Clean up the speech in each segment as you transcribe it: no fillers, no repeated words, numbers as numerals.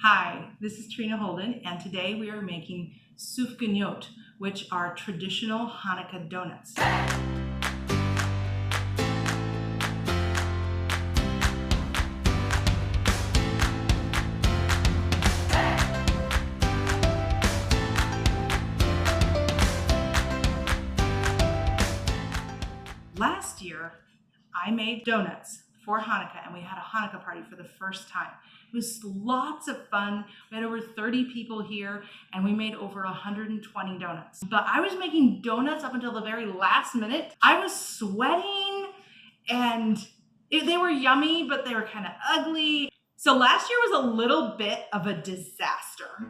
Hi, this is Trina Holden, and today we are making Sufganiyot, which are traditional Hanukkah donuts. Last year, I made donuts for Hanukkah, and we had a Hanukkah party for the first time. It was lots of fun. We had over 30 people here, and we made over 120 donuts. But I was making donuts up until the very last minute. I was sweating, and they were yummy, but they were kind of ugly. So last year was a little bit of a disaster.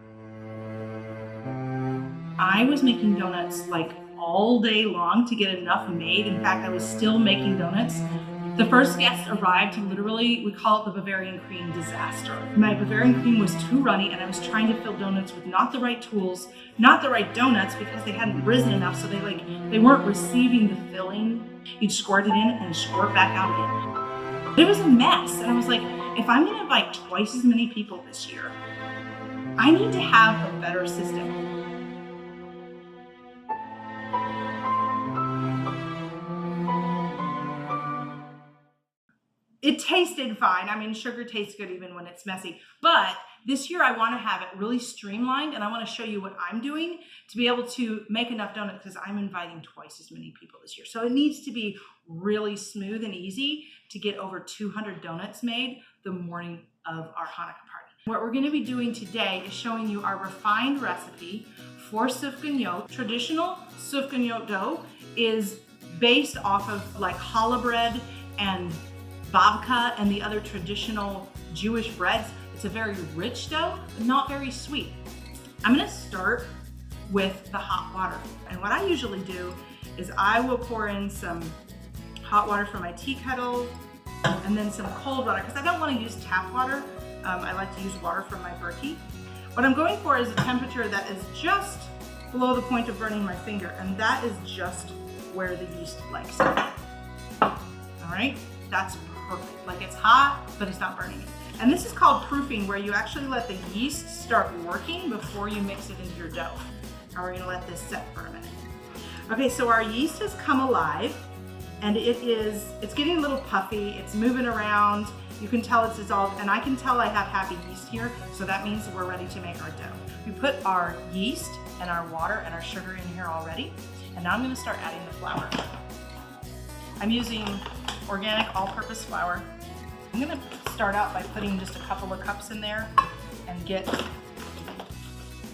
I was making donuts like all day long to get enough made. In fact, I was still making donuts. The first guest arrived, literally, we call it the Bavarian cream disaster. My Bavarian cream was too runny, and I was trying to fill donuts with not the right tools, not the right donuts, because they hadn't risen enough, so they weren't receiving the filling. You'd squirt it in and squirt back out again. It was a mess, and I was like, if I'm gonna invite twice as many people this year, I need to have a better system. It tasted fine. I mean, sugar tastes good even when it's messy. But this year I want to have it really streamlined, and I want to show you what I'm doing to be able to make enough donuts, because I'm inviting twice as many people this year. So it needs to be really smooth and easy to get over 200 donuts made the morning of our Hanukkah party. What we're going to be doing today is showing you our refined recipe for Sufganiyot. Traditional Sufganiyot dough is based off of like challah bread and babka and the other traditional Jewish breads. It's a very rich dough, but not very sweet. I'm gonna start with the hot water. And what I usually do is I will pour in some hot water from my tea kettle and then some cold water, because I don't want to use tap water. I like to use water from my berkey. What I'm going for is a temperature that is just below the point of burning my finger, and that is just where the yeast likes it. All right, that's perfect. Like, it's hot, but it's not burning it. And this is called proofing, where you actually let the yeast start working before you mix it into your dough. Now we're gonna let this set for a minute. Okay, so our yeast has come alive, and it's getting a little puffy, it's moving around. You can tell it's dissolved, and I can tell I have happy yeast here, so that means we're ready to make our dough. We put our yeast and our water and our sugar in here already, and now I'm gonna start adding the flour. I'm using organic all-purpose flour. I'm gonna start out by putting just a couple of cups in there and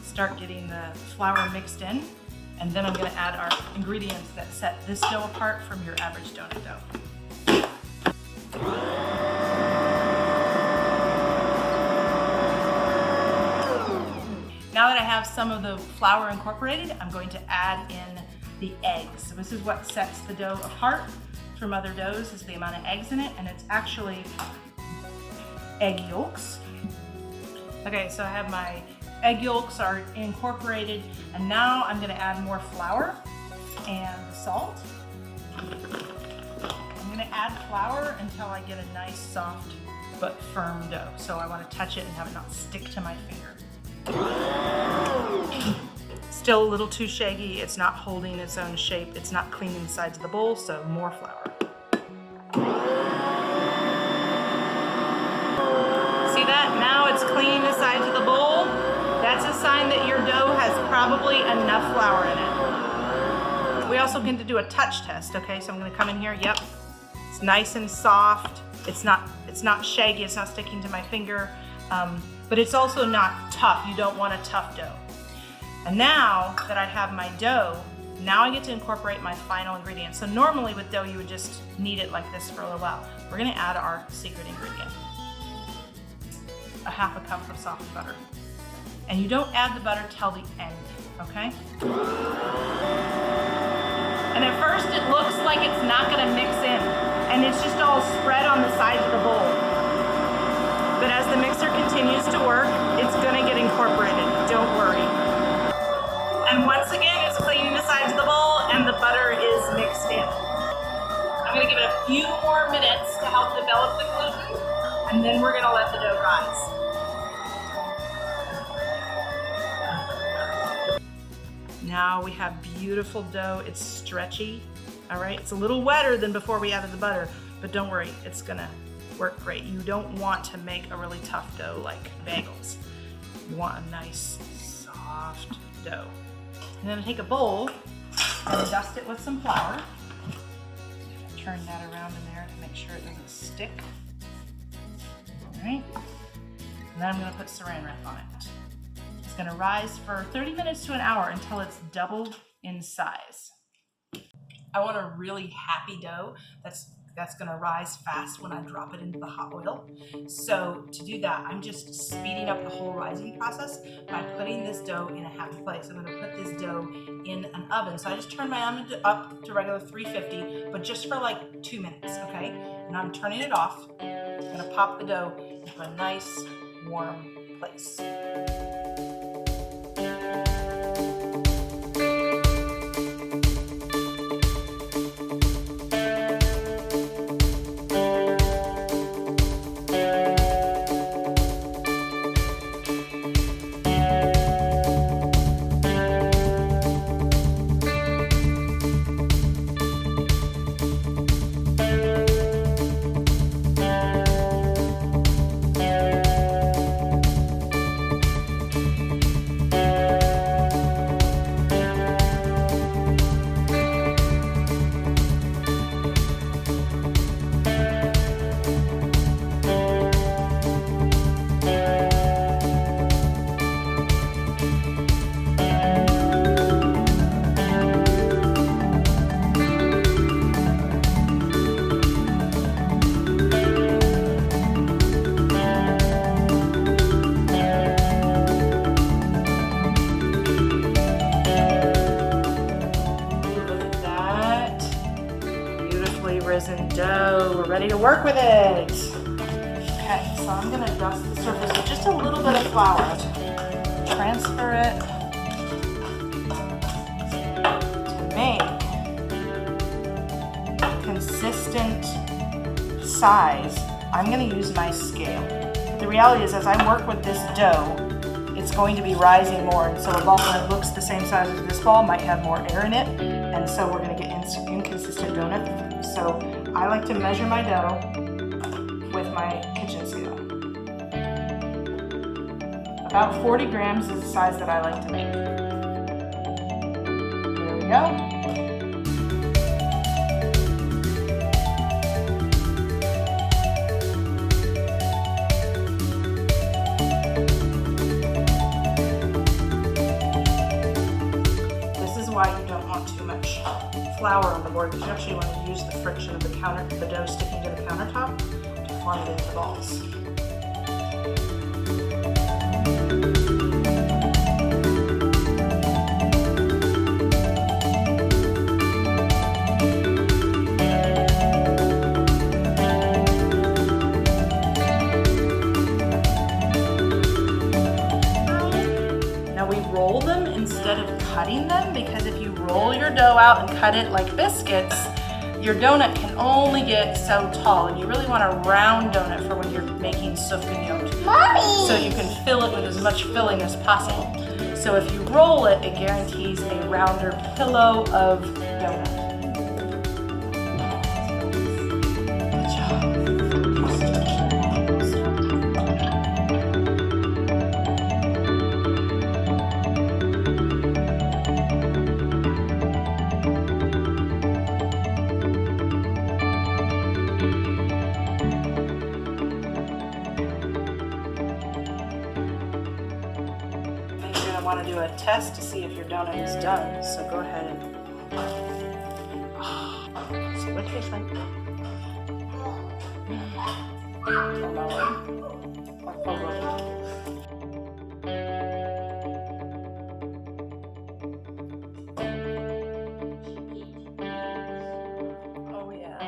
start getting the flour mixed in. And then I'm gonna add our ingredients that set this dough apart from your average donut dough. Now that I have some of the flour incorporated, I'm going to add in the eggs. So this is what sets the dough apart from other doughs, is the amount of eggs in it, and it's actually egg yolks. Okay, so I have my egg yolks are incorporated, and now I'm gonna add more flour and salt. I'm gonna add flour until I get a nice soft but firm dough. So I wanna touch it and have it not stick to my finger. Still a little too shaggy, it's not holding its own shape, it's not cleaning the sides of the bowl, so more flour. See that? Now it's cleaning the sides of the bowl. That's a sign that your dough has probably enough flour in it. We also get to do a touch test, okay? So I'm gonna come in here, yep. It's nice and soft. It's not shaggy, it's not sticking to my finger, but it's also not tough. You don't want a tough dough. And now that I have my dough, now I get to incorporate my final ingredients. So normally with dough, you would just knead it like this for a little while. We're gonna add our secret ingredient. A half a cup of soft butter. And you don't add the butter till the end, okay? And at first it looks like it's not gonna mix in, and it's just all spread on the sides of the bowl. But as the mixer continues to work, it's gonna get incorporated, don't worry. And once again, it's cleaning the sides of the bowl, and the butter is mixed in. I'm gonna give it a few more minutes to help develop the gluten, and then we're gonna let the dough rise. Now we have beautiful dough. It's stretchy, all right? It's a little wetter than before we added the butter, but don't worry, it's gonna work great. You don't want to make a really tough dough like bagels. You want a nice, soft dough. And then take a bowl and dust it with some flour. Turn that around in there to make sure it doesn't stick. All right, and then I'm gonna put saran wrap on it. It's gonna rise for 30 minutes to an hour until it's doubled in size. I want a really happy dough that's gonna rise fast when I drop it into the hot oil. So to do that, I'm just speeding up the whole rising process by putting this dough in a happy place. I'm gonna put this dough in an oven. So I just turn my oven up to regular 350, but just for like 2 minutes, okay? And I'm turning it off. I'm gonna pop the dough into a nice, warm place. Risen dough. We're ready to work with it. Okay, so I'm gonna dust the surface with just a little bit of flour. Transfer it to make a consistent size. I'm gonna use my scale. But the reality is, as I work with this dough, it's going to be rising more. And so a ball that looks the same size as this ball might have more air in it. And so we're gonna get inconsistent donut. So I like to measure my dough with my kitchen scale. About 40 grams is the size that I like to make. There we go. This is why you don't want too much flour on the board, because you actually want to use the friction of the dough sticking to the countertop to form it into balls. Now we roll them instead of cutting them, because if you roll your dough out and cut it like biscuits, your donut can only get so tall, and you really want a round donut for when you're making Sufganiyot. Mommy! So you can fill it with as much filling as possible. So if you roll it, it guarantees a rounder pillow of donut. Good job. Want to do a test to see if your donut is done, so go ahead and so what do you think? Oh yeah.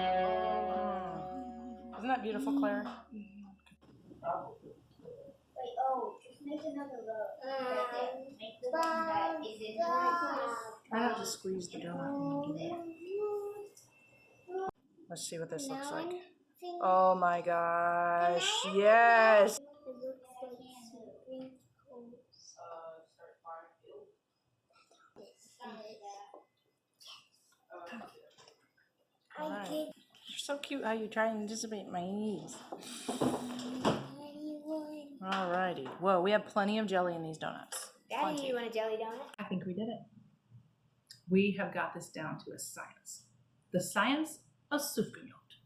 Isn't that beautiful, Claire? Make another row. Make the one that is in the I have to squeeze the donut. Let's see what this looks like. Oh my gosh, yes! It looks like sprinkles. So cute how you try and anticipate my needs. Daddy, Alrighty. Whoa, we have plenty of jelly in these donuts. Daddy, you want a jelly donut? I think we did it. We have got this down to a science. The science of Sufganiyot.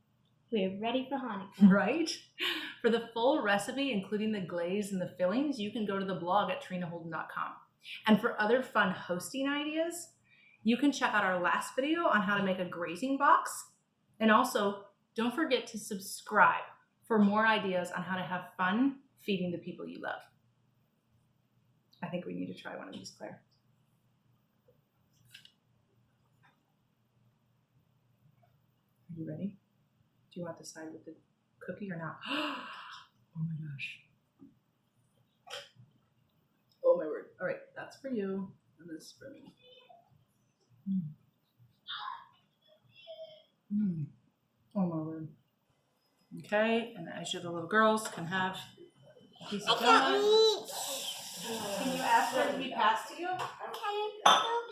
We're ready for Hanukkah. Right? For the full recipe, including the glaze and the fillings, you can go to the blog at trinaholden.com. And for other fun hosting ideas, you can check out our last video on how to make a grazing box. And also, don't forget to subscribe for more ideas on how to have fun feeding the people you love. I think we need to try one of these, Claire. Are you ready? Do you want the side with the cookie or not? Oh my gosh. Oh my word. All right, that's for you, and this is for me. Oh my word. Okay, and as you the little girls can have a piece of donut. Can you ask her to be passed to you? Okay.